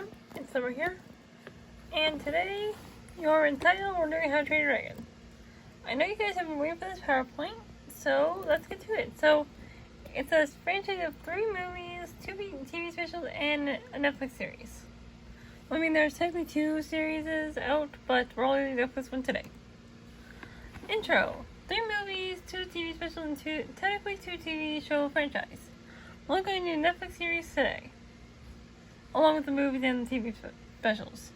everyone, it's Summer here, and today you're entitled we're doing How to Train a Dragon. I know you guys have been waiting for this PowerPoint, so let's get to it. So, it's a franchise of 3 movies, 2 TV specials, and a Netflix series. I mean, there's technically 2 series out, but we're only doing the Netflix one today. Intro. 3 movies, 2 TV specials, and technically 2 TV show franchise. We're only going to do the Netflix series today, along with the movies and the TV specials.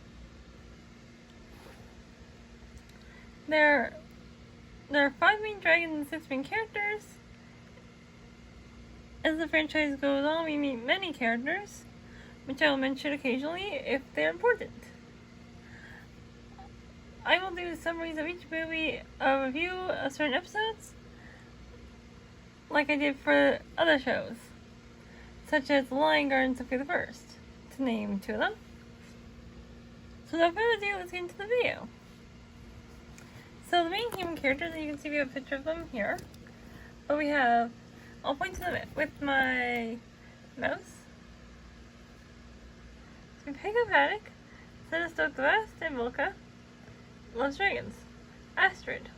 There are 5 main dragons and 6 main characters. As the franchise goes on, we meet many characters, which I will mention occasionally if they're important. I will do summaries of each movie, a review of certain episodes, like I did for other shows, such as The Lion Guard and Sophia the First, to name 2 of them. So without further ado, let's get into the video. So the main human characters, and you can see we have a picture of them here. But we have, I'll point to them with my mouse. So we pick up Haddock, Stoke the West, and Volka. Loves dragons. Astrid.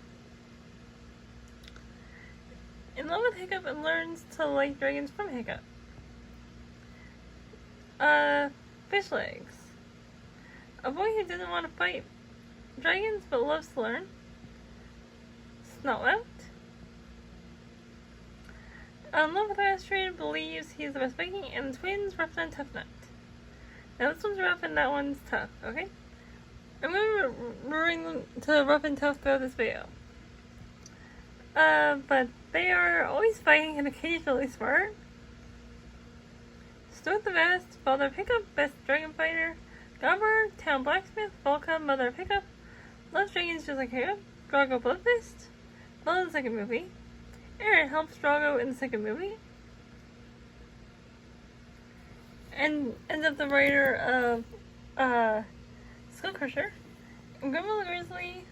In love with Hiccup and learns to like dragons from Hiccup. Fish Legs. A boy who doesn't want to fight dragons but loves to learn. Snotmouth. In love with Astrid, believes he is the best Viking, and the twins, Rough and Tough Nut. Now this one's rough and that one's tough, okay? I'm going to referring them to Rough and Tough throughout this video. But they are always fighting and occasionally smart. Stoke the Vast, father of Hiccup, best dragon fighter. Gobber, town blacksmith. Volka, mother of Hiccup, loves dragons just like Hiccup. Drago Bloodfist, well in the second movie. Aaron helps Drago in the second movie. And ends up the writer of Skull Crusher. And Grimble the Grizzly,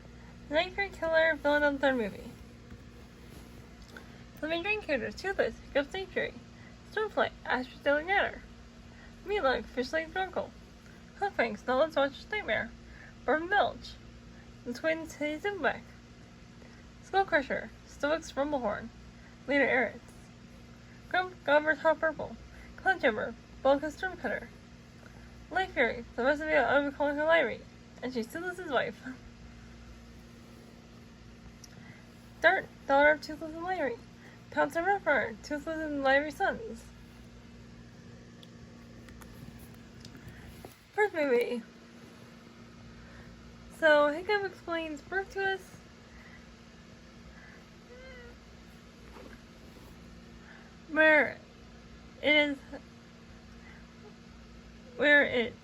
Nightmare Killer, villain of the third movie. So the main dragon characters: Toothless, Hiccup Snake Fury. Stormflight, Astrid Daily Natter. Meatloaf, Fish Legs Drunkle. Hookfangs, Nolan's Watcher's Nightmare. Burn Belch, the twins Titty Zimback. Skullcrusher, Stoics Rumblehorn. Leader Eretz. Grump, Gobber's Hot Purple. Cloudjumper, Bulka Stormcutter. Light Fury, the rest of it I'll be calling her Lyrie, and she's Toothless's wife. Dart, daughter of Toothless and Lyrie. Pounce and Roughrider, Toothless and Lyrie's sons. First movie. So Hiccup explains birth to us. Where it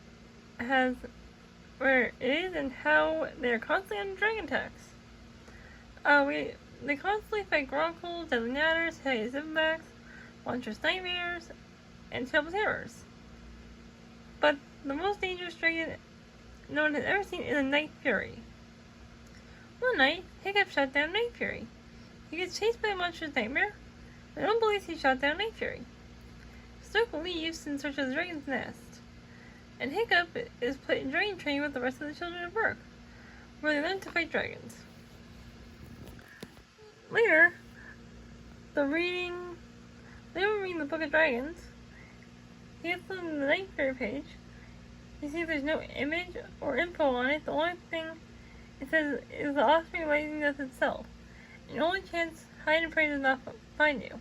is and how they're constantly under dragon attacks. They constantly fight Gronkles, Deadly Natters, Teddy Zimbabacks, Monstrous Nightmares, and Terrible Terrors. But the most dangerous dragon no one has ever seen is a Night Fury. One night, Hiccup shot down Night Fury. He gets chased by a monstrous nightmare, but no one believes he shot down Night Fury. Stoke leaves in search of the dragon's nest, and Hiccup is put in dragon training with the rest of the children of Berk, where they learn to fight dragons. Later, when reading the Book of Dragons, he gets on the Night Fury page. You see there's no image or info on it. The only thing it says is the offspring rising death itself. And the only chance hide and pray does not find you.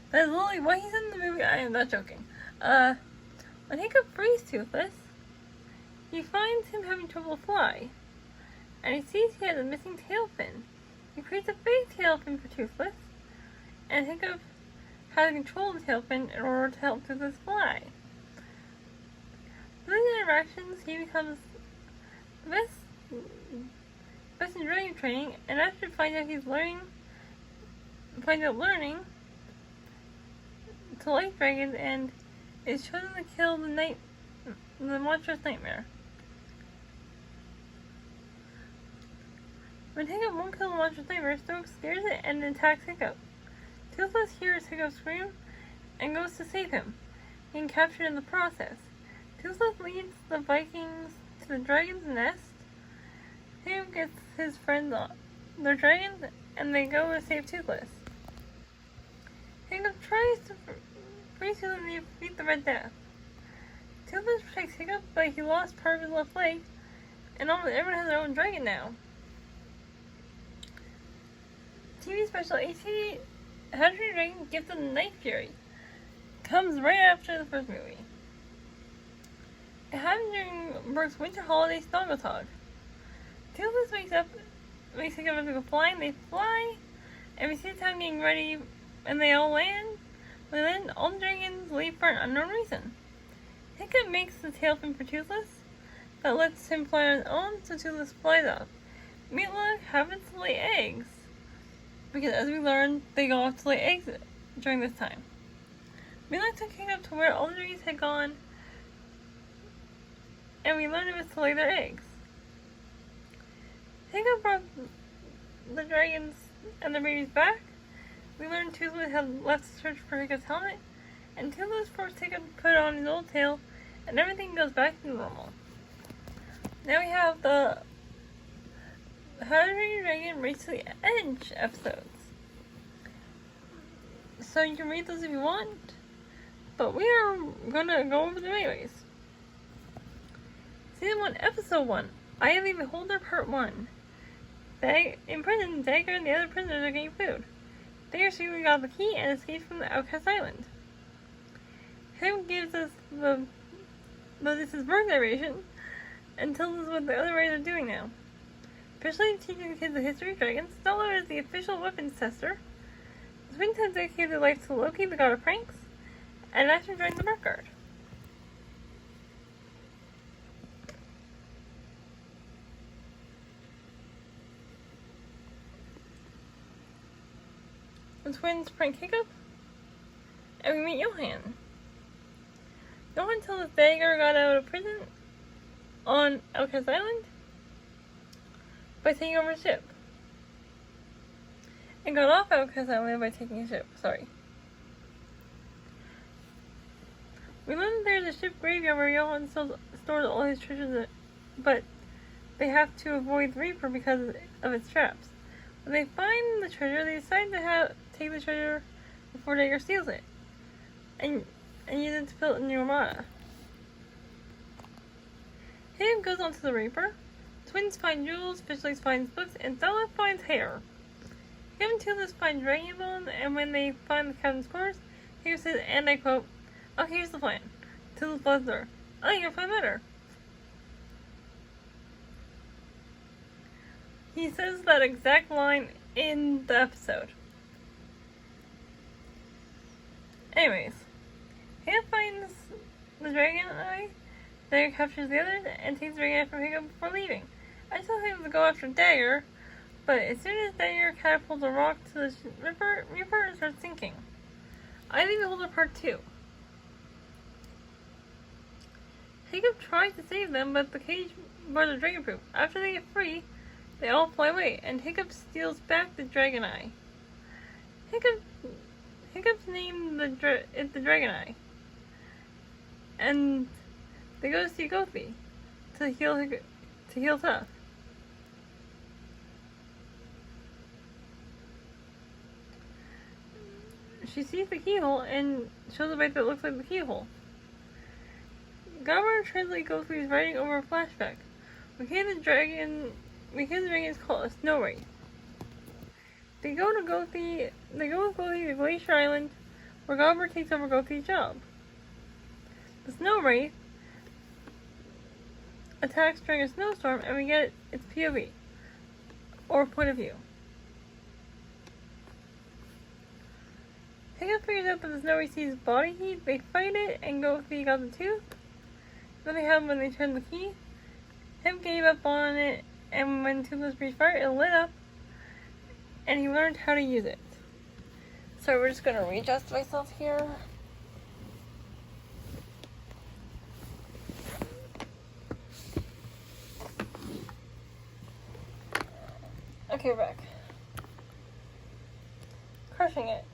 That is literally what he said in the movie. I am not joking. When Hiccup frees Toothless, he finds him having trouble fly. And he sees he has a missing tail fin. He creates a fake tail fin for Toothless. And Hiccup has control of the tail fin in order to help Toothless fly. Through these interactions, he becomes the best in dragon training, and after finds out learning to like dragons, and is chosen to kill the monstrous nightmare. When Hiccup won't kill the monstrous nightmare, Stoke scares it and attacks Hiccup. Toothless hears Hiccup scream and goes to save him, being captured in the process. Toothless leads the Vikings to the dragon's nest. Hiccup gets his friends on the dragons, and they go to save Toothless. Hiccup tries to free Toothless and defeat the Red Death. Toothless protects Hiccup, but he lost part of his left leg, and almost everyone has their own dragon now. TV special HTTYD Dragon Gift of the Night Fury comes right after the first movie. It happens during Brooke's winter holiday snuggle talk. Toothless makes Hiccup go flying. They fly, and we see the town getting ready, and they all land. When they land, all the dragons leave for an unknown reason. Hiccup makes the tail fin for Toothless that lets him fly on his own, so Toothless flies off. Meatloaf happens to lay eggs, because as we learned, they go off to lay eggs during this time. Meatloaf took Hiccup to where all the dragons had gone, and we learned it was to lay their eggs. Hiccup brought the dragons and their babies back. We learned Toothless had left to search for Hiccup's helmet, and Toothless forced Hiccup to put on his old tail, and everything goes back to normal. Now we have the How to Train Your Dragon Race to the Edge episodes. So you can read those if you want, but we are gonna go over them anyways. Season 1, Episode 1, I Am the Beholder, Part 1. In prison, Dagger and the other prisoners are getting food. Dagger secretly got the key and escapes from the outcast island. Him gives us this is birthday ration and tells us what the other raiders are doing now. Officially teaching the kids the history of dragons, Stellar is the official weapons tester. The twins have dedicated their life to Loki, the god of pranks, and Asher joined the Dark Guard. The twins prank Hiccup, and we meet Johan. Johan tells us Dagger got out of prison on Outcast Island by taking over a ship. And got off Outcast Island by taking a ship, We learned there's a ship graveyard where Johan stores all his treasures, but they have to avoid the Reaper because of its traps. When they find the treasure, they decide to take the treasure before Dagger steals it, and use it to build a new armada. Hiccup goes on to the Reaper. Twins find jewels, Fishlegs finds books, and Stella finds hair. Hiccup and Toothless find dragon bones, and when they find the captain's quarters, Hiccup says, and I quote, "Okay, here's the plan." Toothless buzzes her. "I think you'll find better." He says that exact line in the episode. Anyways, Hiccup finds the dragon eye, Dagger captures the others, and takes the dragon eye from Hiccup before leaving. I tell him to go after Dagger, but as soon as Dagger catapults a rock to the Reaper starts sinking. I leave Beholder Part 2. Hiccup tries to save them, but the cage bars are dragon-proof. After they get free, they all fly away, and Hiccup steals back the dragon eye. Hiccup's named the dragon eye, and they go to see Gothi to heal Tough. She sees the keyhole and shows a bite that looks like the keyhole. Garber translates Gothi's writing over a flashback. We hear the dragon is called a snow wraith. They go with Gothi to Glacier Island, where Garber takes over Gothi's job. The snow wraith attacks during a snowstorm, and we get its POV, or point of view. Hiccup figures out that the snow wraith sees body heat, they fight it, and Gothi got the tooth. Then they have when they turn the key. Him gave up on it, and when Toothless breathed fire, it lit up, and he learned how to use it. So we're just gonna readjust myself here. Okay, we're back. Crushing it.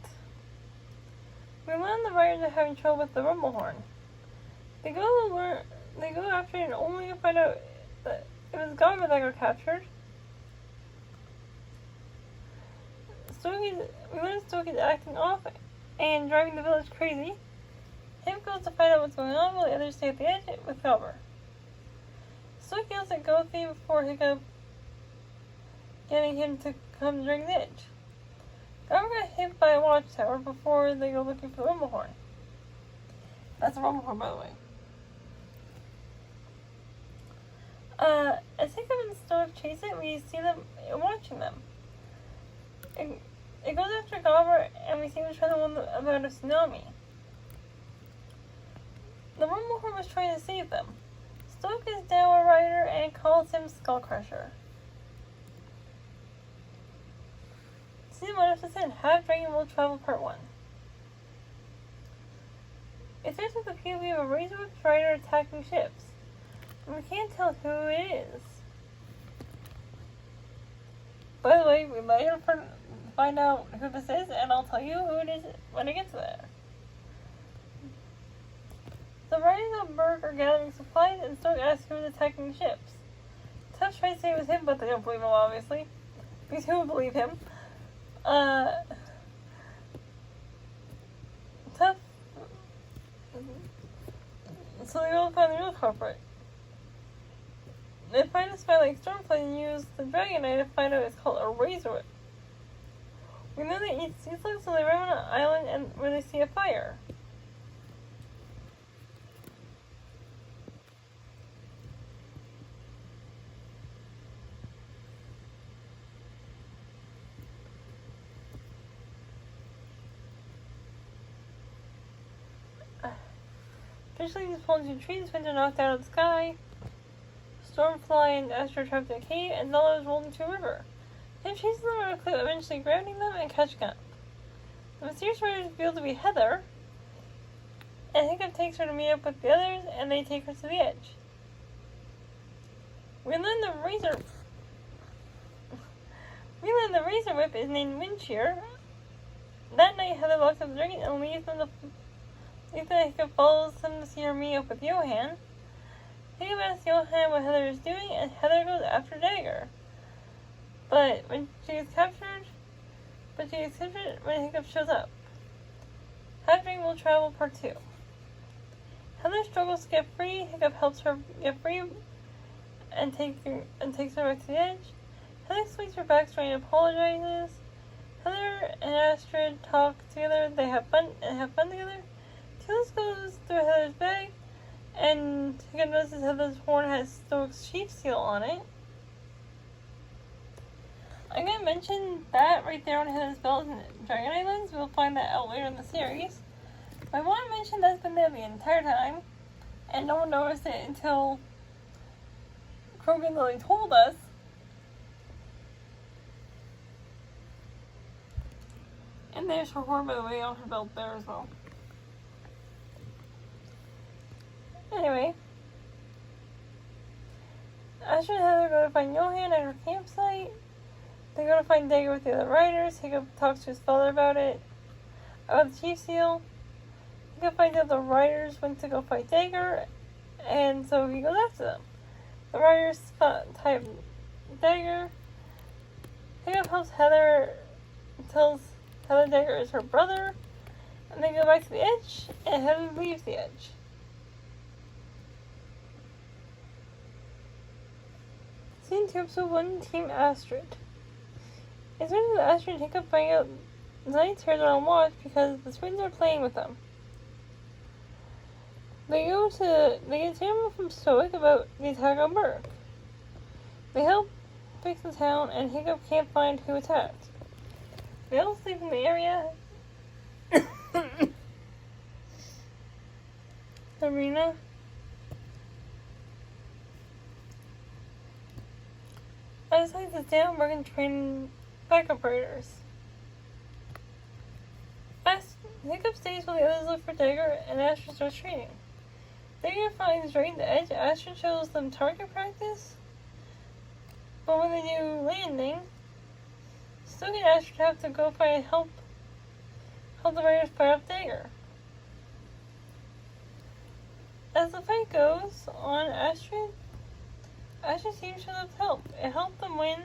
We learn the riders are having trouble with the rumble horn. They go They go after it only to find out that it was government that got captured. We learn Stokey is acting off and driving the village crazy. Him goes to find out what's going on while the others stay at the edge with cover. Stokey yells at Goathy before Hiccup getting him to come during the edge. Gobber got hit by a watchtower before they go looking for the rumble horn. That's a rumble horn, by the way. As Hiccup and Stoic chase it, we see them watching them. It goes after Gobber, and we see him trying to warn them about a tsunami. The rumble horn was trying to save them. Stoic is down a rider and calls him Skullcrusher. Season 1, Episode 10, Half Dragon Will Travel Part 1. It starts with the POV of a razor-whipped rider attacking ships. And we can't tell who it is. By the way, we might find out who this is, and I'll tell you who it is when I get to there. The riders on Berg are gathering supplies, and Stoic asks who is attacking the ships. Tuff tries to say it was him, but they don't believe him, obviously. Because who would believe him? Tuff. So they go find the real culprit. They find a spy like Stormflame and use the Dragon Eye to find out it's called a Razor Whip. We know they eat sea slugs, so they arrive on an island where they see a fire. Officially, these fallen two trees, winds are knocked out of the sky. Stormfly and Astro trapped in a cave, and Nala is rolled into a river. They chase them around a cliff, eventually grounding them and catching up. The mysterious rider is revealed to be Heather, and Hiccup takes her to meet up with the others, and they take her to the edge. We learn the Razor Whip is named Windshear. That night, Heather locks up the dragon and leaves them Hiccup follows them to see her meet up with Johan. Hiccup asks Johan what Heather is doing, and Heather goes after Dagger. But she gets captured when Hiccup shows up. Half Dragon Will Travel Part 2. Heather struggles to get free. Hiccup helps her get free and takes her back to the edge. Heather explains her backstory and apologizes. Heather and Astrid talk together. They have fun together. Tails goes through Heather's bag, and Hiccup notices Heather's horn has Stoic's chief seal on it. I'm going to mention that right there on Heather's belt in Dragon Islands. We'll find that out later in the series. But I want to mention that's been there the entire time, and no one noticed it until Krogan Lily told us. And there's her horn, by the way, on her belt there as well. Anyway, Astrid and Heather go to find Johan at her campsite. They go to find Dagger with the other riders. Hiccup talks to his father about it. About the chief seal. Hiccup finds out the riders went to go fight Dagger, and so he goes after them. The riders tie up Dagger. Hiccup helps Heather, tells Heather Dagger is her brother, and they go back to the edge, and Heather leaves the edge. Season 2, Episode 1, Team Astrid. It's written that Astrid and Hiccup find out the Knights are on watch because the twins are playing with them. They get ammo from Stoic about the attack on Berg. They help fix the town, and Hiccup can't find who attacked. They all sleep in the area. Arena. I decided to stay on Berg and train backup raiders. Hiccup stays while the others look for Dagger, and Astrid starts training. Dagger finds right at the edge. Astrid shows them target practice, but when they do landing, Stoic and Astrid have to go find help the raiders fire up Dagger. As the fight goes on, Astrid's team shows up to help. It helped them win,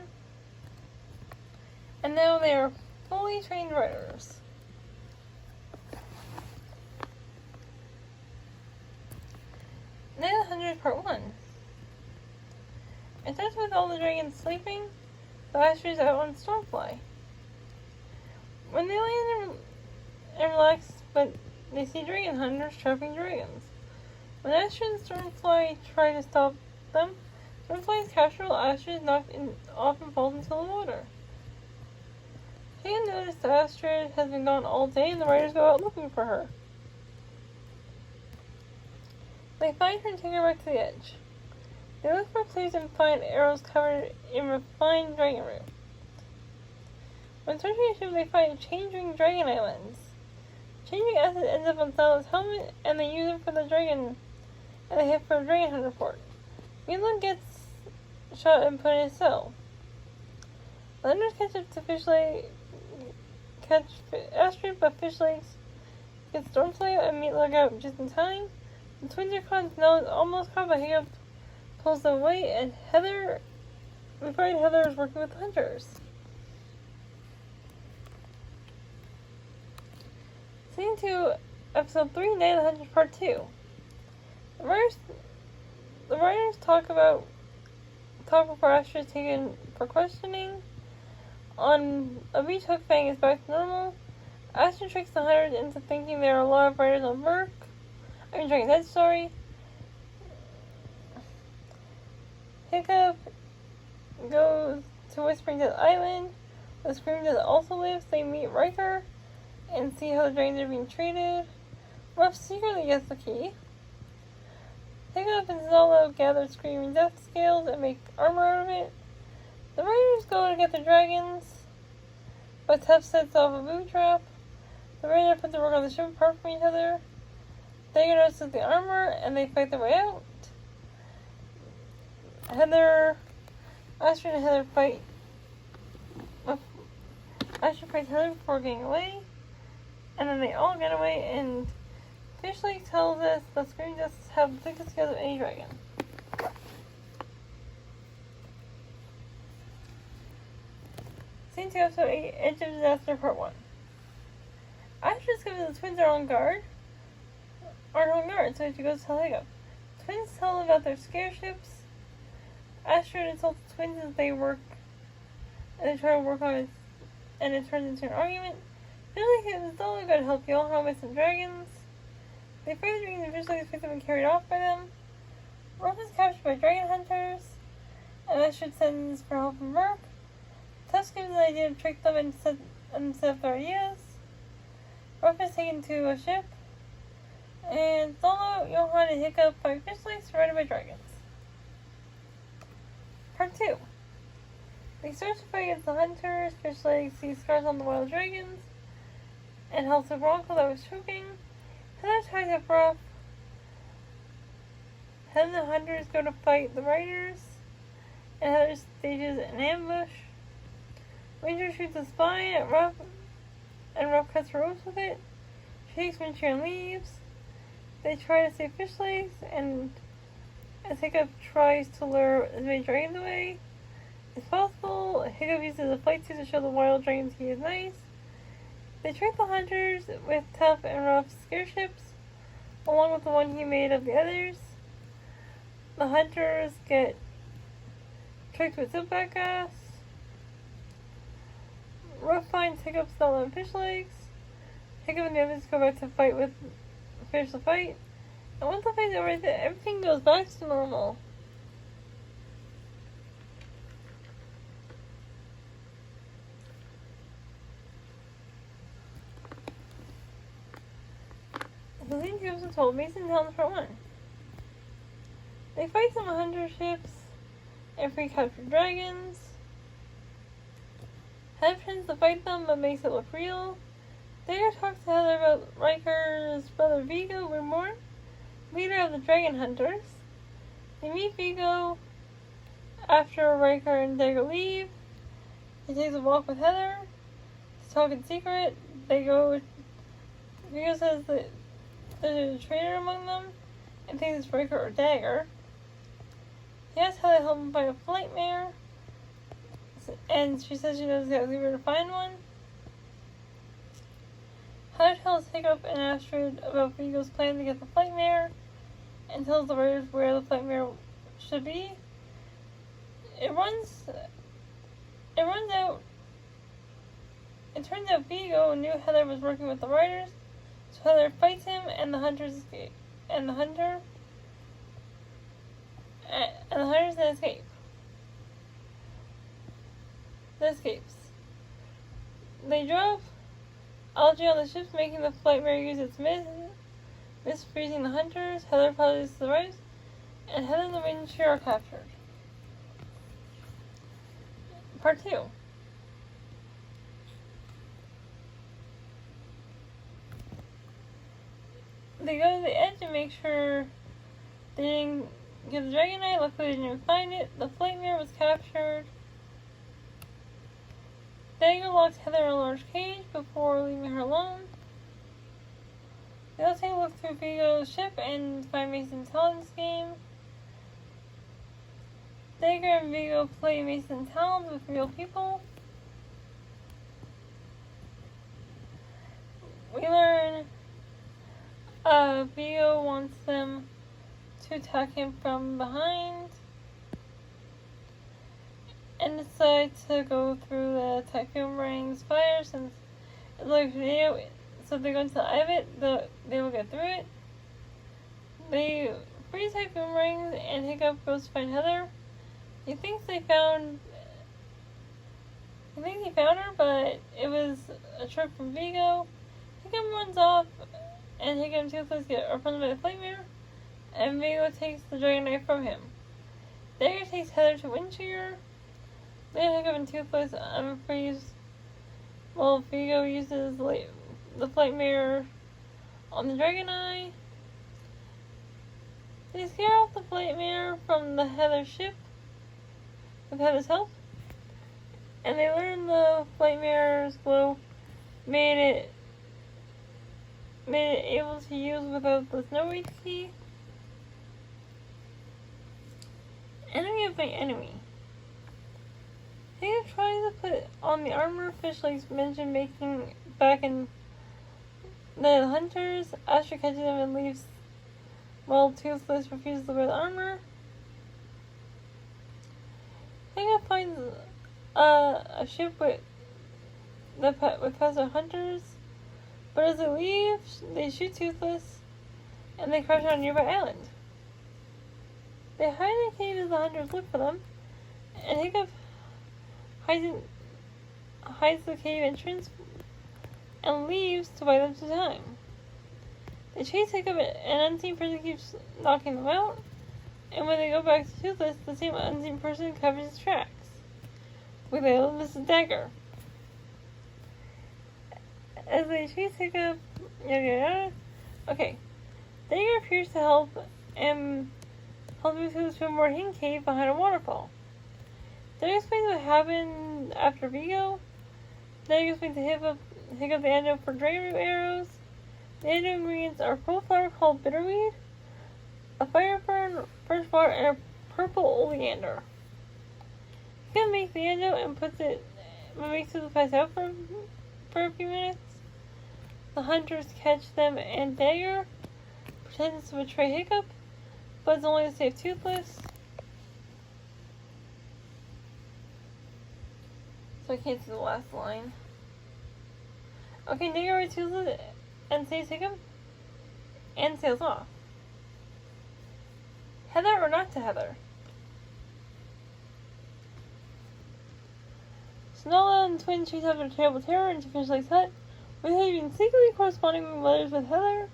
and now they are fully trained riders. Night of the Hunters Part 1. It starts with all the dragons sleeping, the Astrids out on Stormfly. When they land and relax, but they see dragon hunters trapping dragons. When Astrid and Stormfly try to stop them, Stormfly is captured while Astrid is knocked off and falls into the water. Hagen noticed that Astrid has been gone all day and the riders go out looking for her. They find her and take her back to the edge. They look for clues and find arrows covered in refined dragon root. When searching a ship, they find changing dragon islands. Changing acid ends up on Salah's helmet, and they use it for the dragon, and they hit for a dragon hunter fort. Greenland gets shot and put in his cell. The hunters catch up to catch Astrid, but Fish Legs gets Stormfly and Meat Lookout just in time. The twins are caught, and Nell is almost caught, but Hiccup pulls them away, and we find Heather is working with the hunters. Scene 2, Episode 3, Night of the Hunters Part 2. The writers talk before Astrid is taken for questioning. On a beach, Hook Fang is back to normal. Astrid tricks the hunters into thinking there are a lot of riders on Dragon's Head, sorry. Hiccup goes to Whispering Death Island. The Scream Death also lives. They meet Riker and see how the dragons are being treated. Ruff secretly gets the key. Hiccup and Zolo gather Screaming Death scales and make armor out of it. The Raiders go to get the dragons, but Tuff sets off a booby trap. The Raiders put the work on the ship apart from each other. Dagger notices the armor, and they fight their way out. Astrid and Heather fight. Astrid fights Heather before getting away, and then they all get away, and Fish Lake tells us that Scream Deaths have the thickest scales of any dragon. Scene 2, Episode 8, Edge of Disaster, Part 1. Astrid discovers the twins aren't on guard, so she goes to tell Hiccup. Twins tell them about their scare ships. Astrid insults the twins as they try to work on it, and it turns into an argument. Fish Lake is only going to help y'all helmet some dragons. They fight the dragons and Fish Lake is picked up and carried off by them. Ruff is captured by dragon hunters, and Astrid sends for help from Merc. Tusk gives an idea to trick them and set up their ideas. Ruff is taken to a ship, and Zolo, Johan, and Hiccup fight Fish Lakes surrounded by dragons. Part 2. They start to fight against the hunters. Fish Lakes sees scars on the wild dragons and helps the Bronco that was choking. Heather ties up Ruff. Then the hunters go to fight the riders, and Heather stages an ambush. Ranger shoots a spy at Ruff, and Ruff cuts her ropes with it. She takes Wincher and leaves. They try to save Fish Legs, and as Hiccup tries to lure as many dragons away as possible, Hiccup uses a flight suit to show the wild dragons he is nice. They trick the hunters with Tuff and Ruff's scare ships, along with the one he made of the others. The hunters get tricked with silkback gas. Ruff finds Hiccup still on Fish Legs. Hiccup and the others go back to fight with Fish the fight. And once the fight's over, everything goes back to normal. The scene 2 was told Mason Helms Part 1. They fight some hunter ships and free captured dragons. Heather pretends to fight them but makes it look real. Dagger talks to Heather about Riker's brother Vigo Reborn, leader of the Dragon Hunters. They meet Vigo after Riker and Dagger leave. He takes a walk with Heather to talk in secret. Vigo says that there's a traitor among them. and thinks it's Breaker or Dagger. He asks how to help him find a Flightmare, and she says she knows exactly where to find one. Heather tells Hiccup and Astrid about Vigo's plan to get the Flightmare, and tells the writers where the Flightmare should be. It turns out Vigo knew Heather was working with the writers, so Heather fights him, and the hunters escape. And the hunters then escape. They drove algae on the ships, making the Flightmare use its mist, freezing the hunters. Heather follows the writers, and Heather and the Windcheer are captured. Part 2. They go to the edge and make sure they didn't get the Dragonite. Luckily, they didn't find it. The Flightmare was captured. Dagger locks Heather in a large cage before leaving her alone. They also take a look through Vigo's ship and find Mason's Talons game. Dagger and Vigo play Mason's Talons with real people. We learn Vigo wants them to attack him from behind, and decide to go through the Typhoon Ring's fire since it's like a video, so if they go into the eye of it, they will get through it. They freeze Typhoon Rings, and Hiccup goes to find Heather. He thinks he found her, but it was a trick from Vigo. Hiccup runs off, and Hiccup and Toothless get confronted by the Flightmare, and Vigo takes the Dragonite from him. Dagger takes Heather to Windcheer. Later, Hiccup and Toothless unfreeze while Vigo uses the Flightmare on the Dragonite. They scare off the Flightmare from the Heather ship with Heather's help, and they learn the Flightmare's glow made it able to use without the Snow Reach key. Enemy of my enemy. Hiccup tries to put on the armor Fish Legs mentioned making back in the hunters. Astrid catches him and leaves while Toothless refuses to wear the armor. Hiccup finds a ship with Professor Hunters, but as they leave, they shoot Toothless and they crash on a nearby island. They hide in a cave as the hunters look for them, and Hiccup hides the cave entrance and leaves to buy them some time. They chase Hiccup, and an unseen person keeps knocking them out, and when they go back to Toothless, the same unseen person covers his tracks. We label this as Dagger. As they chase Hiccup, yada yada. Okay. Dagger appears to help him to a more hidden cave behind a waterfall. Dagger explains what happened after Vigo. Dagger explains to Hiccup the antidote for dragonroot arrows. The antidote ingredients are a purple flower called bitterweed, a fire fern, first water, and a purple oleander. Hiccup makes the antidote and makes it pass out for a few minutes. The hunters catch them, and Dagger pretends to betray Hiccup, but it's only to save Toothless. So I can't see the last line. Okay, Dagger rides Toothless and saves Hiccup, and sails off. Heather or not to Heather? Snowla and Twin chase after Terrible Terror into Fish Lake's hut, with Heather being secretly corresponding letters with Heather.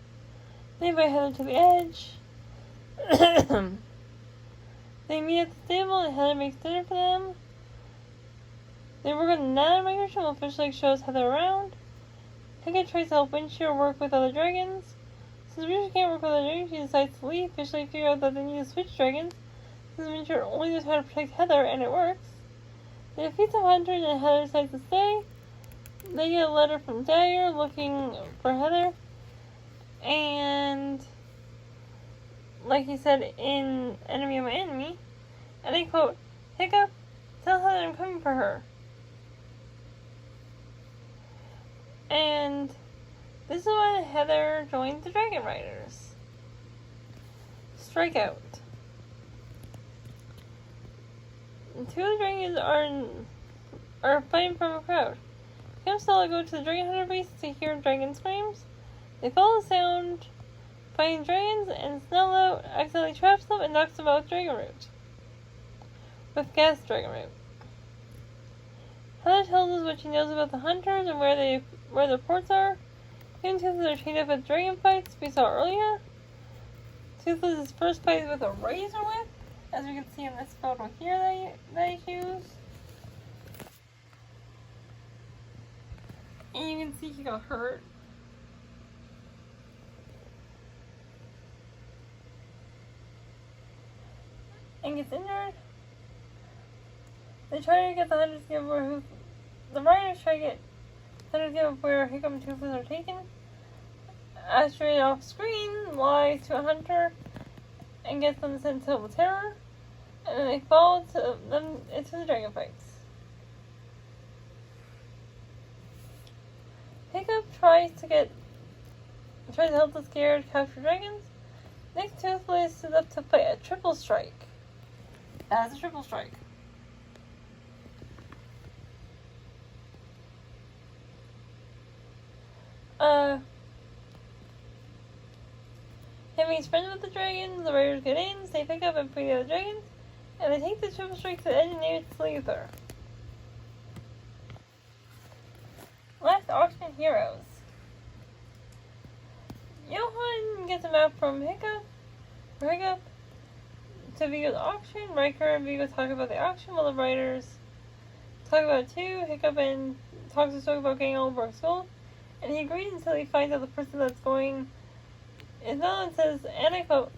They invite Heather to the edge. They meet at the stable, and Heather makes dinner for them. They work on another migration while Fish Lake shows Heather around. Hiccup tries to help Windcheer work with other dragons. Since Windcheer can't work with other dragons, she decides to leave. Fish Lake figure out that they need to switch dragons, since Windcheer only knows how to protect Heather, and it works. They defeat some hunters, and Heather decides to stay. They get a letter from Dagger looking for Heather, and like he said in Enemy of My Enemy, and they quote, "Hiccup, tell her that I'm coming for her." And this is when Heather joined the Dragon Riders. Strikeout. Two of the dragons are fighting from a crowd. Kim and Stella go to the Dragon Hunter base to hear dragon screams. They follow the sound, fighting dragons, and Snellout accidentally traps them and knocks them out with Dragon Root. With Gas Dragon Root. Heather tells us what she knows about the hunters and where their ports are. Kim and Toothless are chained up with dragon fights we saw earlier. Toothless' first fight is with a razor whip, as we can see in this photo here that he used. And you can see he got hurt. And gets injured. They try to get the hunters to give where the riders try to get the hunters to give where Hiccup and Toothless are taken. Astrid off screen lies to a hunter and gets them sent to the terror, and then they fall them into the dragon fights. Hiccup tries to help the scared capture dragons. Next, Toothless is up to fight a triple strike. That's a triple strike. Him being friends with the dragons, the raiders get in, save Hiccup and free the other dragons, and they take the triple strike to the edge and name it Slither. Last auction heroes. Johan gets a map from Hiccup to Vigo's auction. Riker and Vigo talk about the auction while the writers talk about it too. Hiccup and talks to Stoke about getting all Brooks gold, and he agrees until he finds out the person that's going is not, and says, and I quote,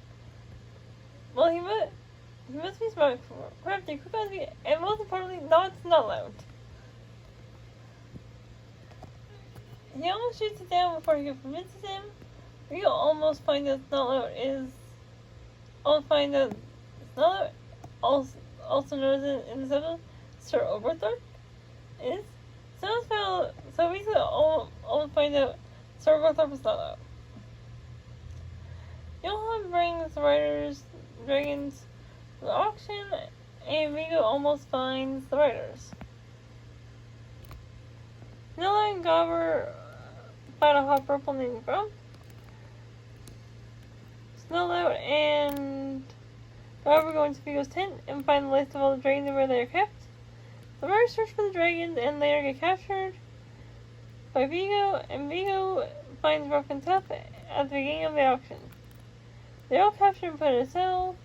"Well, he must be smart, crafty, quick, and most importantly, not loud." He almost shoots it down before he convinces him. We almost find that Snellout also knows in this episode, Sir Oberthorpe is. So we almost find out Sir Oberthorpe is Snellout. Johan brings the dragons to the auction, and Vigo almost finds the riders. Nella and Gobber find a hot purple named Grump. Snellout and Gobber go into Vigo's tent and find the list of all the dragons and where they are kept. The riders search for the dragons and later get captured by Vigo, and Vigo finds Rough and Tough at the beginning of the auction. They're all captured and put in a cell.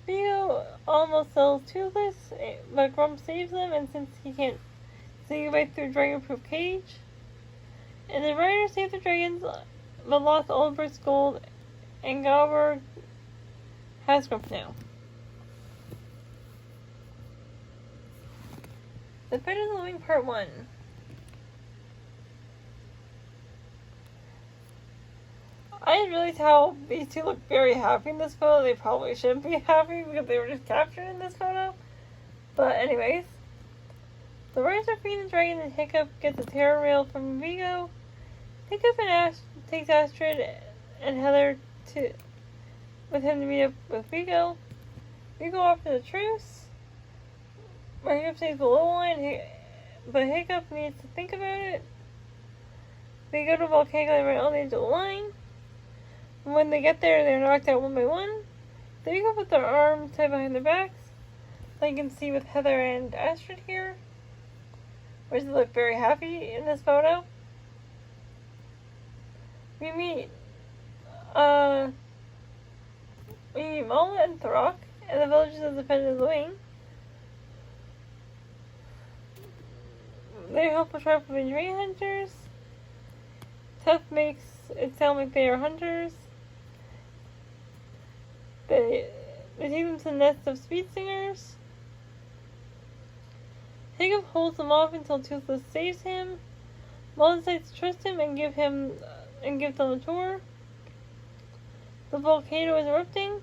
Vigo almost sells Toothless, but Grump saves them, and since he can't see a way through a dragon-proof cage. And the riders save the dragons, but lost all of Brick's gold, and Gobber has Grump now. The Fight of the Living Part 1. I didn't really tell these two look very happy in this photo. They probably shouldn't be happy because they were just captured in this photo. But anyways, the riders are freeing the dragon and Hiccup gets a terror rail from Vigo. Hiccup and takes Astrid and Heather with him to meet up with Vigo. Vigo offers a truce, where Hiccup stays below line, but Hiccup needs to think about it. They go to Volcano right on the edge of the line. When they get there, they're knocked out one by one. They pick up with their arms tied behind their backs, like you can see with Heather and Astrid here, which look very happy in this photo. We meet Mala and Throck and the villagers of the Pen of the Wing. They help us trap with dragon hunters. Tough makes it sound like they are hunters. They take them to the nest of speed singers. Hiccup holds them off until Toothless saves him. Mullen decides to trust him and give them a tour. the volcano is erupting,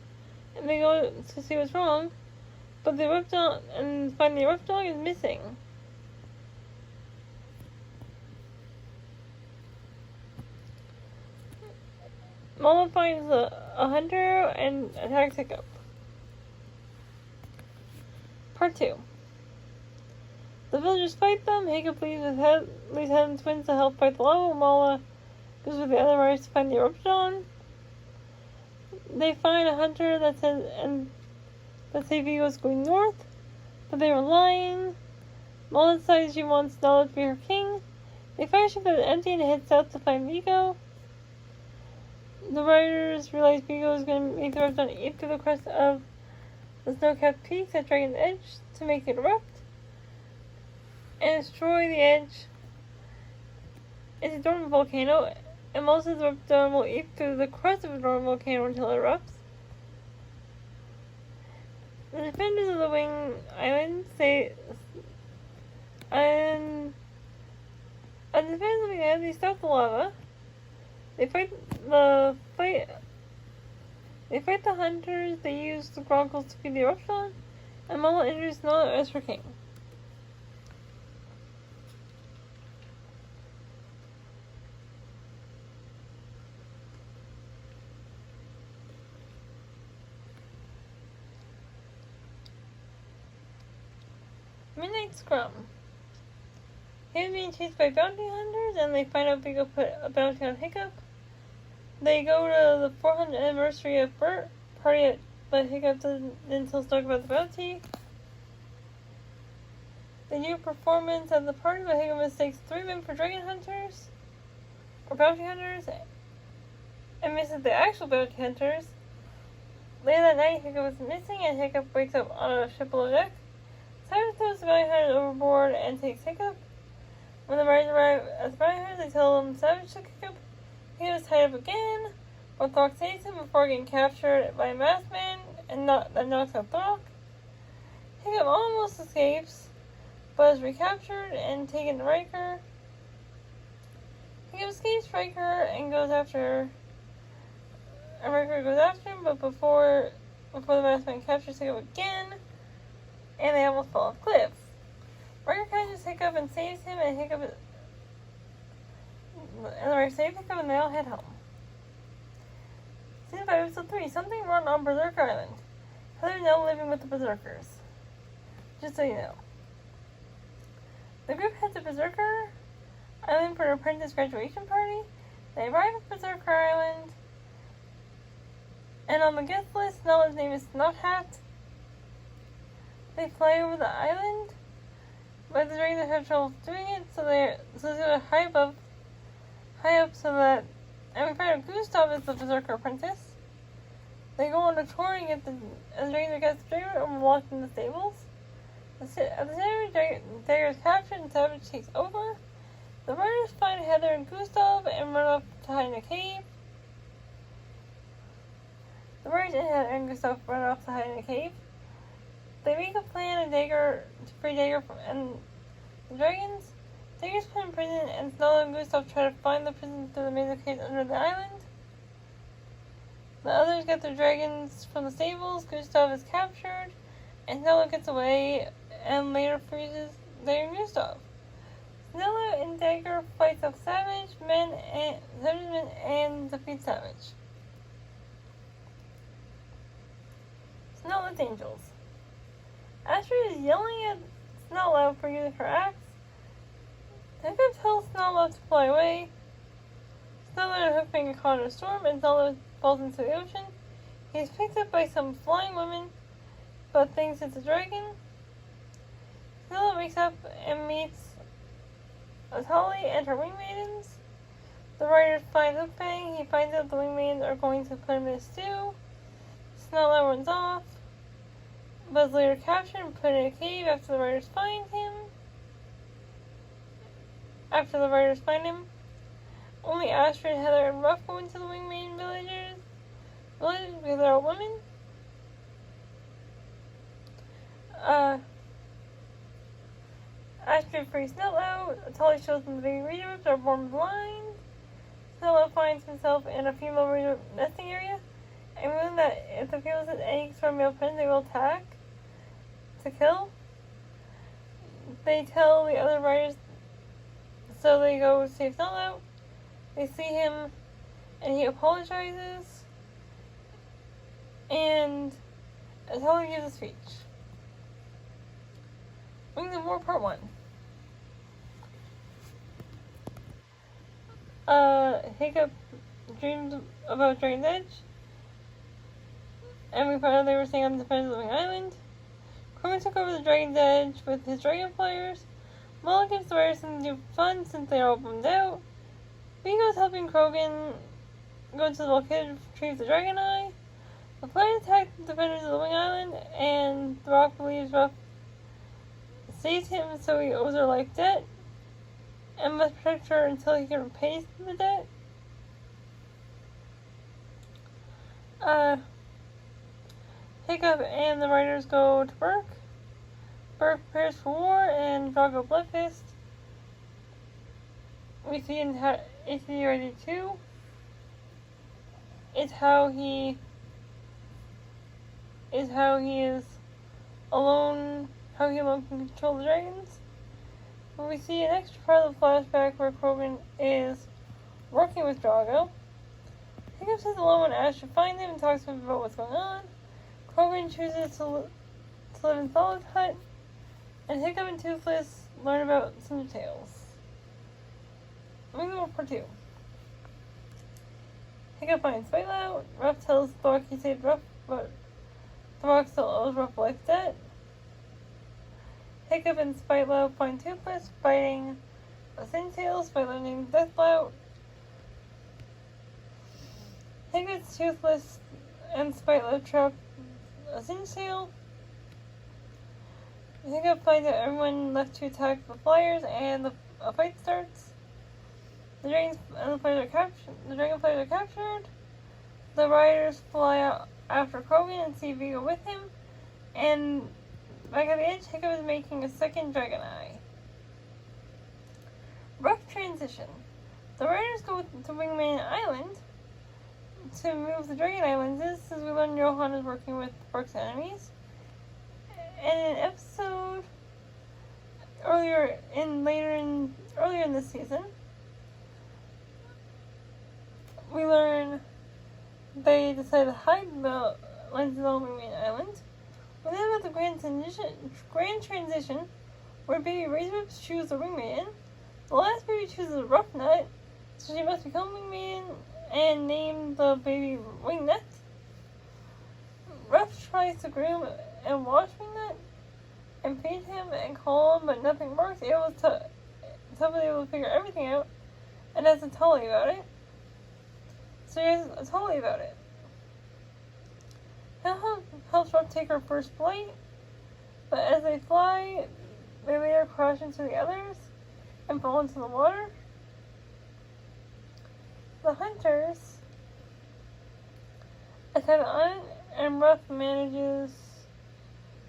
and they go to see what's wrong, but the eruption and find the eruption is missing. Mama finds a hunter and attacks Hiccup. Part 2. The villagers fight them. Hiccup leaves Head and Twins to help fight the lava. Mala goes with the other riders to find the eruption. They find a hunter that says he was going north, but they were lying. Mala decides she wants Nala to be her king. They find a ship that is empty and head south to find Vigo. The riders realize Vigo is going to make the eruption eat through the crest of the snow-capped peaks at Dragon's Edge to make it erupt and destroy the edge. It's a dormant volcano, and most of the eruption will eat through the crest of a dormant volcano until it erupts. The defenders of the Wing Islands say, and the defenders of the island, they stop the lava. They fight the hunters. They use the Gronkles to feed the eruption, and Mala introduces Nala as her king. Midnight Scrum. He's being chased by bounty hunters, and they find out Vigo put a bounty on Hiccup. They go to the 400th anniversary of Bert party, but Hiccup didn't tell Stark about the bounty. They do a performance at the party, but Hiccup mistakes 3 men for dragon hunters, or bounty hunters, and misses the actual bounty hunters. Later that night, Hiccup is missing, and Hiccup wakes up on a ship below deck. Savage throws the bounty hunters overboard and takes Hiccup. When the riders arrive at the bounty hunters, they tell them Savage took Hiccup. He was tied up again, but Thork saves him before getting captured by a masked man and knocks out Thork. Hiccup almost escapes, but is recaptured and taken to Riker. Hiccup escapes Riker and goes after Riker goes after him, but before the masked man captures Hiccup again, and they almost fall off cliffs. Riker catches Hiccup and saves him, and the Riker saves Hiccup, and they all head home. Season 5, Episode 3, Something Wrong on Berserker Island. Heather now living with the Berserkers. Just so you know. The group heads to Berserker Island for an apprentice graduation party. They arrive at Berserker Island, and on the guest list, Nala's name is Snothat. They fly over the island, but the dragons have trouble doing it, so they go high up so that, and we find out Gustav is the Berserker apprentice. They go on a tour and get the dragons get the dragon and locked in the stables. At the center, Dagger is captured and Savage takes over. The riders find Heather and Gustav and run off to hide in a cave. The riders and Heather and Gustav run off to hide in a cave. They make a plan to free Dagger and the dragons. Dagger's put in prison, and Snella and Gustav try to find the prison through the maze caves under the island. The others get their dragons from the stables. Gustav is captured, and Snella gets away and later freezes Dagger and Gustav. Snella and Dagger fights off Savage men and defeat Savage. Snella's Angels. Astrid is yelling at Snella for using her axe. Hiccup tells Snella to fly away. Snella and Hookfang are caught in a storm, and Snella falls into the ocean. He is picked up by some flying women, but thinks it's a dragon. Snella wakes up and meets Atali and her wing maidens. The riders find Hookfang. He finds out the wing maidens are going to put him in a stew. Snella runs off, but is later captured and put in a cave after the riders find him. Only Astrid, Heather, and Ruff go into the wing maiden villages because they're all women. Astrid frees Snella. Atali shows them the baby readers are born blind. Snella finds himself in a female reader nesting area. and we learn that if the females and eggs from male pens, they will attack to kill. They tell the other riders, so they go save Snout. They see him, and he apologizes, and Atali gives a speech. Wings of War Part 1. Hiccup dreamed about Dragon's Edge, and we found out they were staying on the defense of the Wing Island. Krogan took over the Dragon's Edge with his Dragon Flyers. Mullet gives the riders something to do fun since they are all bummed out. Vigo is helping Krogan go to the volcano to retrieve the Dragon Eye. The flyers attack the defenders of the Wing Island, and the Rock believes Ruff saves him, so he owes her life debt and must protect her until he can repay the debt. Hiccup and the riders go to Burke. Burke prepares for war, and Drago Bloodfist. We see in HTTYD 2 is how he is alone, how he alone can control the dragons. But we see an extra part of the flashback where Krogan is working with Drago. Hiccup says alone when Ash should find him and talks to him about what's going on. Krogan chooses to live in Solid's hut, and Hiccup and Toothless learn about some tales. Moving on to Part 2. Hiccup finds Spitelout. Ruff tells Thork he saved Ruff, but Thork still owes Ruff life debt. Hiccup and Spitelout find Toothless fighting a Sin Tail. Spitelout named Deathlout. Hiccup, Toothless, and Spitelout trap a Sin Tail. Hiccup finds out everyone left to attack the Flyers, and a fight starts. The Dragonflies are captured. The riders fly out after Krogan and see Vigo with him. And back at the edge, Hiccup is making a second Dragon Eye. Rough transition. The riders go to Wingman Island to move the Dragon Eye lenses, as we learn Johan is working with Burke's enemies. And in an episode earlier in this season, we learn they decided to hide the lenses on Wingman Island. We learn about the grand transition, where baby Razorlips choose the Wingman. The last baby chooses a Rough Nut, so she must become Wingman and name the baby Wingnut. Ruff tries to groom and wash Wingnut and feed him and call him, but nothing works. Able to figure everything out, and has a Tully about it. So he has a Tully about it. Hell helps Ruff take her first flight, but as they fly, they later crash into the others and fall into the water. The hunters attack on, and Ruff manages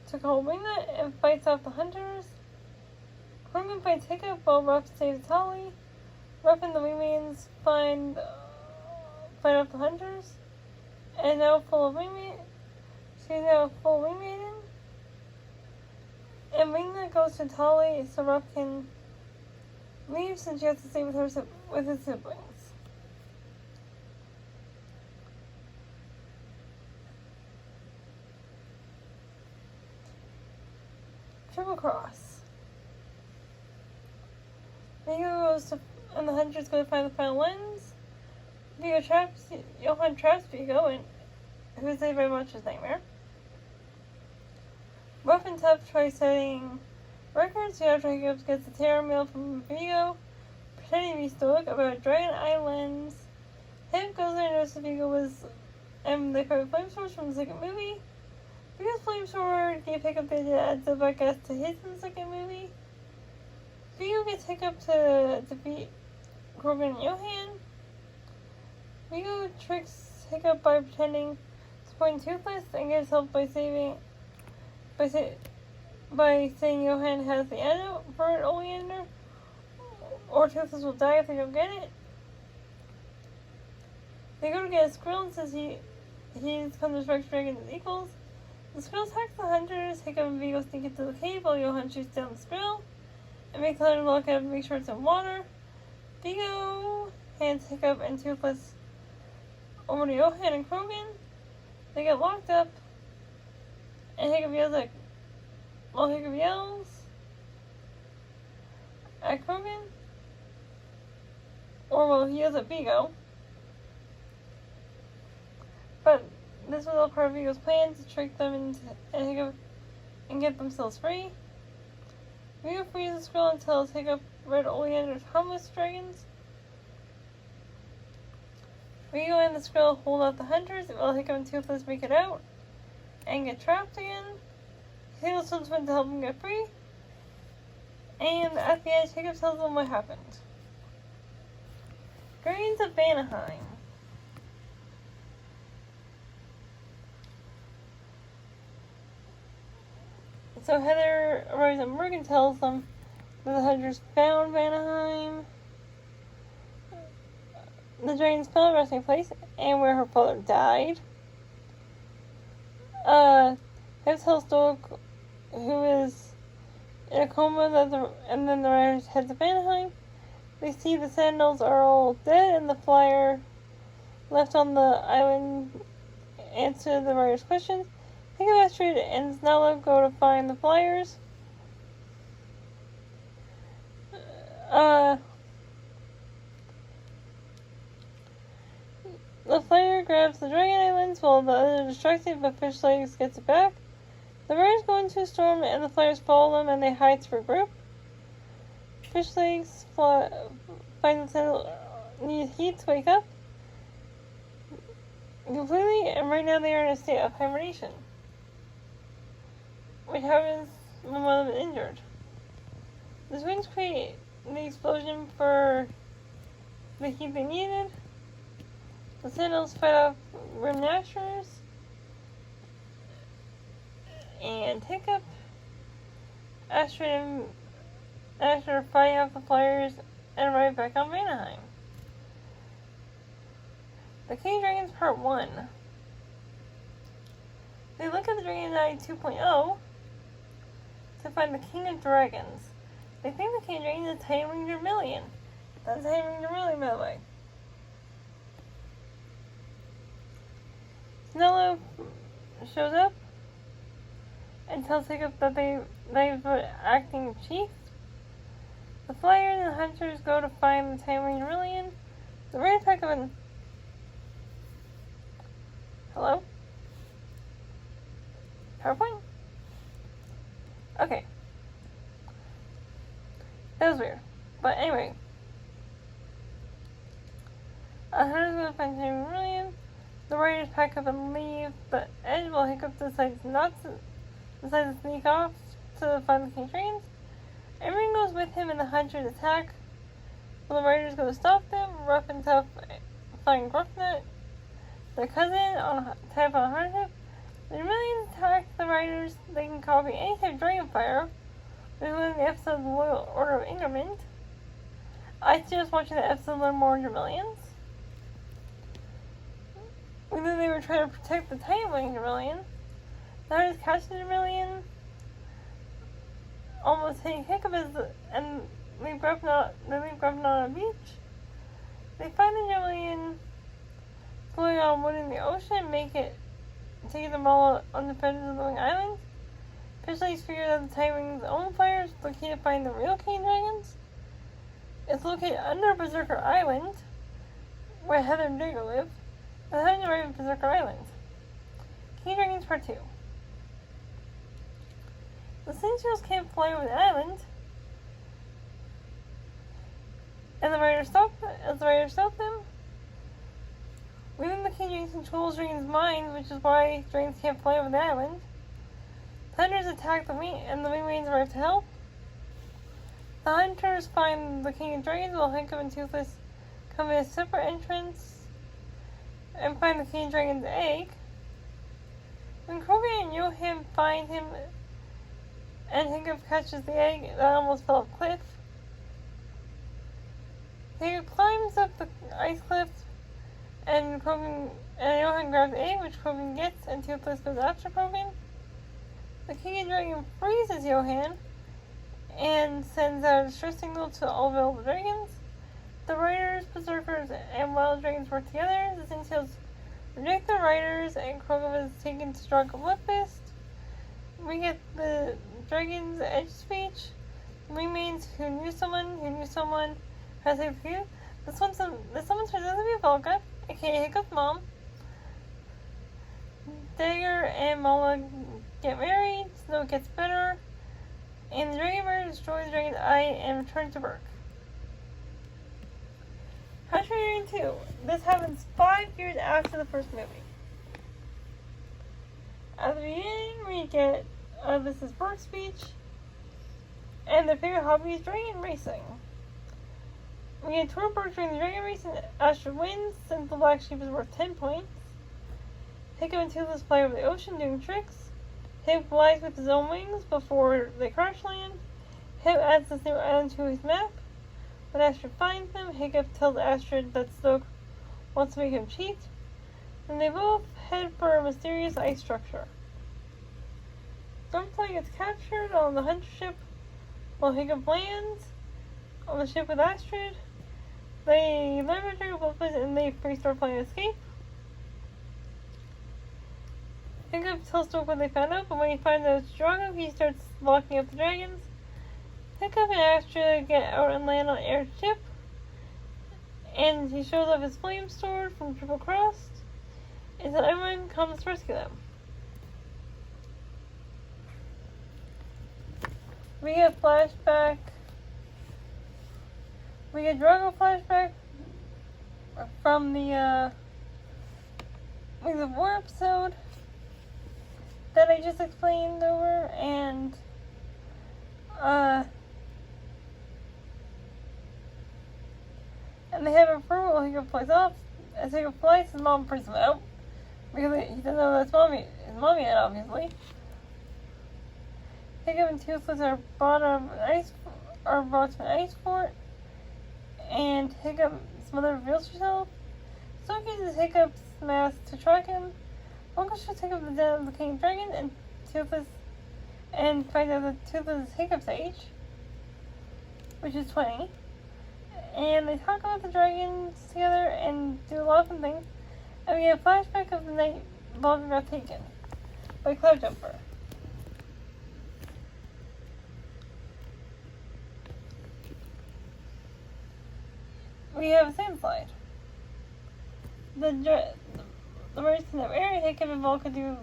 to call Wingnut and fights off the hunters. Krogan fights Hiccup while Ruff saves Holly. Ruff and the Wingmans fight off the hunters, and now full of Wingman. She's now full Wingmaiden. And Wingnut goes to Tali so Ruff can leave, since she has to stay with his siblings. Triple Cross. Vigo goes to, and the hunters go to find the final lens. Johan traps Vigo, and who is saved by Munch's nightmare. Ruff and Tough try setting records after Hiccup gets a terror mail from Vigo, pretending to be stoic about Dragon Islands. Hiccup goes there and notices Vigo and they find flamethrowers from the second movie. Vigo's flamethrower gave Hiccup the idea to add Zebak S to his in the second movie. Vigo gets Hiccup to defeat Krogan and Johan. Vigo tricks Hiccup by pretending to point Toothless and gets help by saying Johan has the antidote for an Oleander, or Toothless will die if they don't get it. They go to get a Skrill and says He comes to dragon as equals. The squirrel attacks the hunters. Hiccup and Vigo sneak into the cave while Johan shoots down the squirrel and makes Hunter look at and make sure it's in water. Vigo hands Hiccup and Toothless over to Johan and Krogan. They get locked up, and Hiccup yells at Krogan, he yells at Vigo. But this was all part of Vigo's plan to trick them into Hiccup and get themselves free. Vigo frees the squirrel and tells Hiccup Red Oleander's harmless dragons. Vigo and the squirrel hold out the hunters while Hiccup and Toothless make it out and get trapped again. Hiccup swims in to help them get free. And at the edge, Hiccup tells them what happened. Dragons of Vanaheim. So Heather arrives at Morgan and tells them that the hunters found Vanaheim, the dragon's final resting place, and where her father died. Heather tells Stoic, who is in a coma, and then the riders head to Vanaheim. They see the Sentinels are all dead, and the flyer left on the island answer the riders' questions. Hiccup, Astrid, and Snella go to find the flyers. The flyer grabs the Dragon Islands while the other is distracted, but Fish Legs gets it back. The riders go into a storm, and the flyers follow them, and they hide to regroup. Fish Legs find the Sentinel need heat to wake up completely, and right now they are in a state of hibernation, which happens when one of them is injured. The twins create the explosion for the heat they needed. The Sentinels fight off Rim Gnashers and Hiccup. Astrid and Asher fight off the flyers and arrive back on Vanaheim. The King Dragons Part 1. They look at the Dragon Eye 2.0 to find the King of Dragons. They think the King of Dragons is Titan Ranger Million. That's Titan Ranger Million, by the way. Snella shows up and tells Hiccup that they've acting chief. The flyers and the hunters go to find the Titan Ranger Million. The Raiders pack up and... Hello? PowerPoint? Okay. That was weird. But anyway. Hunters go to find the Titan Ranger Million. The Raiders pack up and leave the edge while Hiccup decides to sneak off to find the King Dragons. Everyone goes with him and the hunters attack. While the Raiders go to stop them, Rough and Tough find Gruffnut, their cousin, on tap on hardship. The Millions attack the Raiders. They can copy any type of dragon fire. This was in the episode of the Loyal Order of Ingermond. I suggest watching the episode to learn more on your Millions. We knew they were trying to protect the Titan Ranger Million. The hunters catch the Million, almost hitting Hiccup and leave Gruffnut on a beach. They find the Million floating on wood in the ocean, taking them all on the fringes of the island. Fish Legs figure that the Titan Ranger's own fire is located to find the real King Dragons. It's located under Berserker Island, where Heather and Drago live. The time to arrive at Berserker Island. King Dragons Part 2. The Singers can't fly over the island, and the Riders stop them. Within the King Dragons controls Dragon's mind, which is why dragons can't fly over the island. Thunders attack the Wing, and the Wing Raiders arrive to help. The Hunters find the King of Dragons while Hiccup and Toothless come in a separate entrance and find the King Dragon's egg. When Krogan and Johan find him and Hiccup catches the egg that almost fell off a cliff, Hiccup climbs up the ice cliff and Krogan And Johan grabs A, which Krogan gets, and Toothless goes after Krogan. The King and Dragon freezes Johan and sends out a distress signal to all available dragons. The Riders, Berserkers, and Wild Dragons work together. The Sinseals reject the Riders, and Krogan is taken to Drago Bloodfist. We get the Dragon's Edge speech. The remains who knew someone has a few. This one turns out to be Volga, aka Hiccup's mom. Dagger and Mala get married, Snow gets better, and the Dragon Murder destroys the Dragon's Eye and returns to Burke. Hatchery 2. This happens 5 years after the first movie. At the beginning, we get this is Burke's speech, and their favorite hobby is dragon racing. We get Tor Burke during the dragon race, and Astrid wins since the black sheep is worth 10 points. Hiccup and Toothless fly over the ocean doing tricks. Hiccup flies with his own wings before they crash land. Hiccup adds this new island to his map. When Astrid finds them, Hiccup tells Astrid that Stoke wants to make him cheat, and they both head for a mysterious ice structure. Stormfly gets captured on the hunter ship while Hiccup lands on the ship with Astrid. They leverage Drago Bloodfist and they free Stormfly and escape. Hiccup tells Stoke what they found out, but when he finds out it's Drago, he starts locking up the dragons. Hiccup and Astrid get out and land on airship, and he shows off his flame sword from Triple Cross, and so everyone comes to rescue them. We get flashback. We get Drago flashback from the Wings of War episode that I just explained over, and they have a fruit while Hiccup flies off. As Hiccup flies, his mom freaks him out because he doesn't know that's his mommy yet, obviously. Hiccup and Toothless are brought to an ice fort, and Hiccup's mother reveals herself. Stoke uses Hiccup's mask to track him. Uncle shows Hiccup the den of the King Dragon, and Toothless, and finds out that Toothless is Hiccup's age, which is 20. And they talk about the dragons together and do a lot of fun things. And we get a flashback of the night Volga got taken by Cloudjumper. We have a sand slide. The birds in the area, Hiccup and Volga do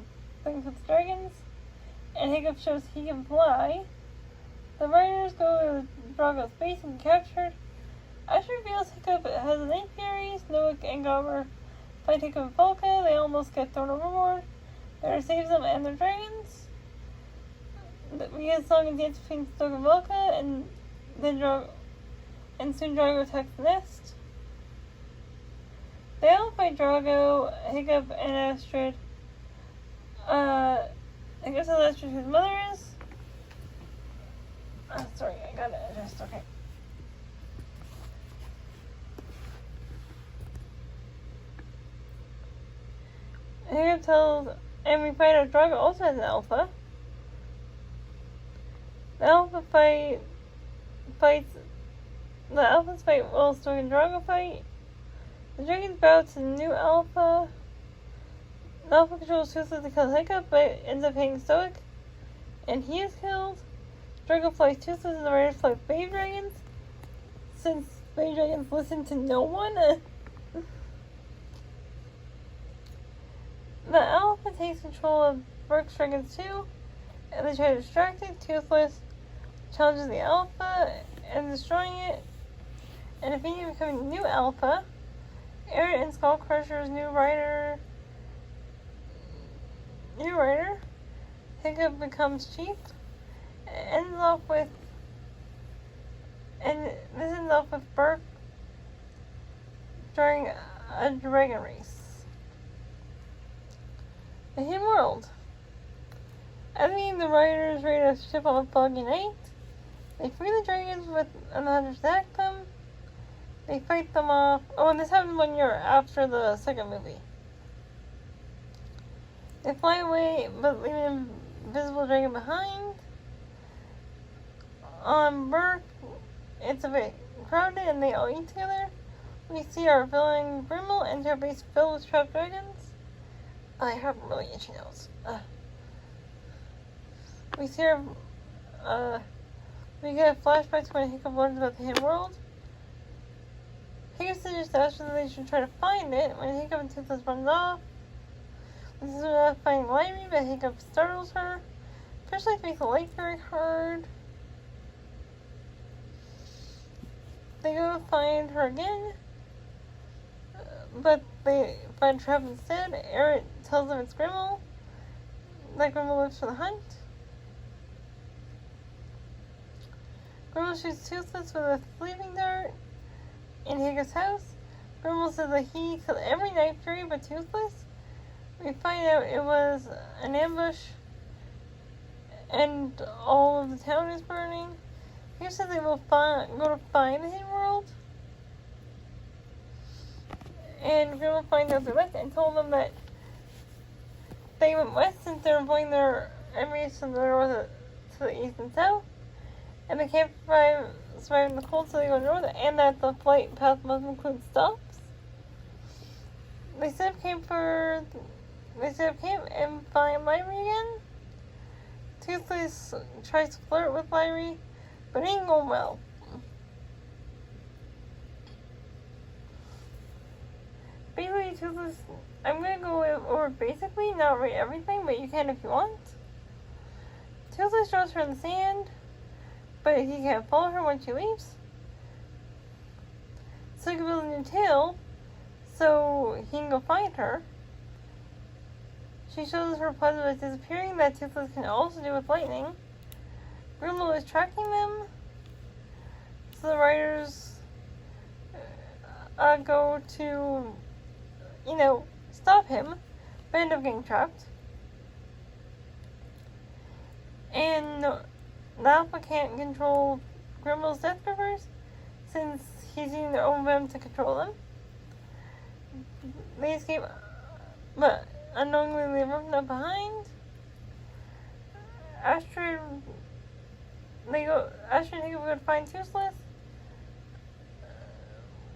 things with the dragons, and Hiccup shows he can fly. The riders go to Drago's base and get captured. Astrid reveals Hiccup has an Fury. Snowick and Gobber fight Hiccup and Volga. They almost get thrown overboard. There saves them and their dragons. We get a song and dance between Stoke and Volga, and then soon Drago attacks the nest. They all fight Drago, Hiccup, and Astrid. Hiccup tells Astrid who his mother is. Sorry, I got it adjust, okay. Hiccup tells, and we find out Drago also has an alpha. The alphas fight while Stoke and Drago fight. The dragons bow to the new alpha. The alpha controls Toothless to kill Hiccup, but ends up hitting Stoic, and he is killed. Drago flies Toothless, and the riders fly Babe Dragons, since Babe Dragons listen to no one. The alpha takes control of Burke's dragons too, and they try to distract it. Toothless challenges the alpha and destroying it, and defeating becoming the new alpha. Aaron and Skullcrusher's new rider. Hiccup becomes chief. This ends off with Burke during a dragon race. The Hidden World. At the end, the riders raid a ship on a foggy night. They free the dragons and the hunters attack them. They fight them off. Oh, and this happened 1 year after the second movie. They fly away, but leave an invisible dragon behind. On Burke, it's a bit crowded and they all eat together. We see our villain Grimmel enter a base filled with trapped dragons. I have really itchy nose. We see we get a flashback to when Hiccup learns about the hidden world. Hiccup suggests to Astrid that they should try to find it when Hiccup and Toothless runs off. This is about finding Lyrie, but Hiccup startles her. First, like makes the light very hard. They go find her again, but they find Trap instead. Eric tells them it's Grimmel. That Grimmel lives for the hunt. Grimmel shoots Toothless with a sleeping dart in Hiccup's house. Grimmel says that he killed every night fury but Toothless. We find out it was an ambush and all of the town is burning. He said they will go to find the hidden world. And Grimmel finds out they're left and told them that they went west since they're avoiding their enemies from the north to the east and south. And they can't survive in the cold, so they go north, and that the flight path must include stops. They set up camp and find Lyrie again. Toothless tries to flirt with Lyrie, but it ain't going well. Basically, Toothless, I'm gonna go over basically, not read everything, but you can if you want. Toothless draws her in the sand, but he can't follow her when she leaves. So he can build a new tail, so he can go find her. She shows her pleasure with disappearing that Toothless can also do with lightning. Grimmel is tracking them, so the riders go to, stop him, but end up getting trapped. And the Alpha can't control Grimmel's death grippers, since he's using their own venom to control them. They escape, but unknowingly leave them behind. Astrid and Hiccup go to find Toothless.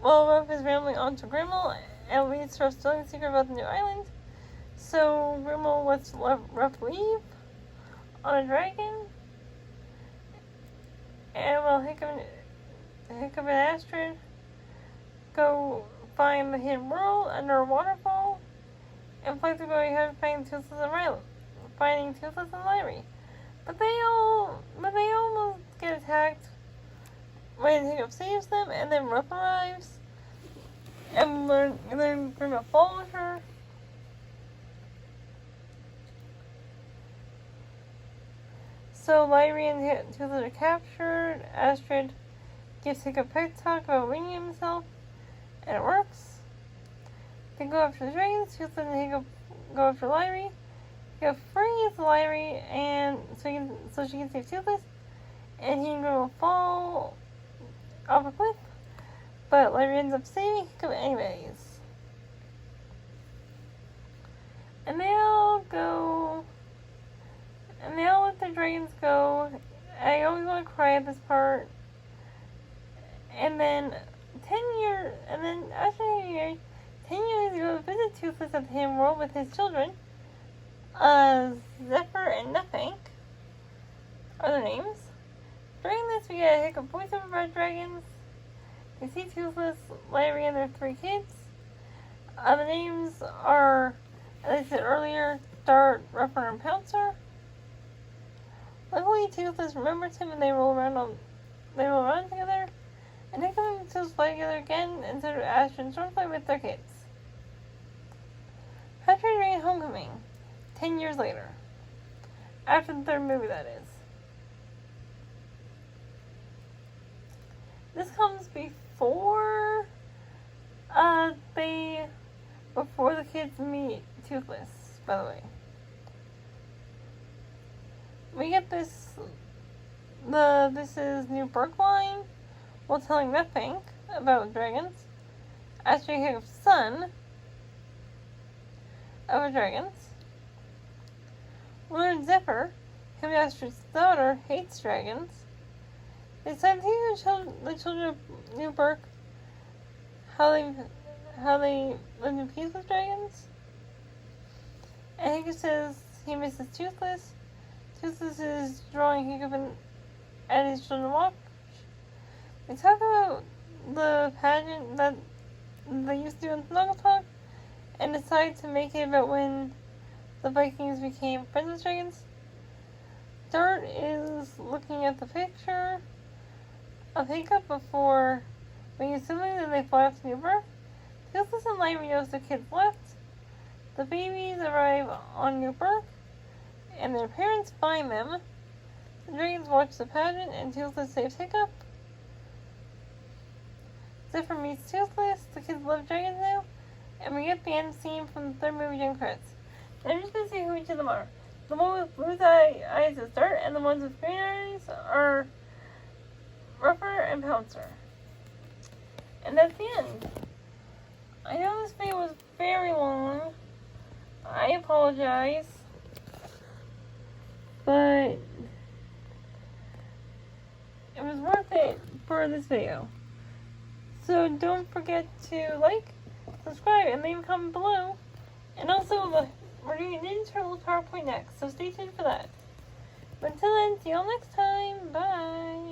Well, Ruff is rambling onto Grimmel and leads to her stealing the secret about the new island. So Grimmel lets Ruff leave on a dragon. And while Hiccup and Astrid go find the hidden world under a waterfall, and fly through going ahead finding Toothless and Lyrie. But they almost get attacked when Hiccup saves them, and then Ruff arrives, and then Grimmel follows her. So Lyrie and Toothless are captured. Astrid gives Hiccup a pep talk about winging himself, and it works. They go after the dragons. Toothless and Hiccup go after Lyrie. Hiccup frees Lyrie, and so she can save Toothless, and he and Grimmel fall off a cliff. But Lyrie ends up saving Hiccup anyways. And they all let the dragons go. I always want to cry at this part. And then 10 years ago, visit Toothless at the hidden world with his children. Zephyr and Nothing are their names. During this, we get a Hiccup voiceover about dragons. We see Toothless, Lyrie, and their 3 kids. The names are, as I said earlier, Dart, Rougher, and Pouncer. Luckily, Toothless remembers him, and they roll around together. And Hiccup and Toothless fly together again, and so do Astrid and Stormfly with their kids. Patrick Dragon Homecoming, 10 years later. After the 3rd movie, that is. This comes before the kids meet Toothless, by the way. We get this is New Brookline, while telling Nothing about dragons. Astrid Hiccup's son of dragons. Lord Zipper, who Master's daughter, hates dragons. They decided to teach the children of New Burke how they live in peace with dragons. And Hickok says he misses Toothless. Toothless is drawing Hickok at his children watch. They talk about the pageant that they used to do in Snugglepuck and decide to make it about when the Vikings became friends with dragons. Dart is looking at the picture of Hickok before being assuming that they fly off to New Birth. Toothless and Lightning knows the kids left. The babies arrive on New Birth, and their parents find them. The dragons watch the pageant, and Toothless saves Hickok. Zipper meets Toothless. The kids love dragons now, and we get the end scene from the third movie during credits. I'm just going to say who each of them are. The one with blue eyes is Dart, and the ones with green eyes are Rougher and Pouncer. And that's the end. I know this video was very long. I apologize. But it was worth it for this video. So don't forget to like, subscribe, and leave a comment below. And also, we're doing a Ninja Turtles PowerPoint next, so stay tuned for that. But until then, see you all next time. Bye!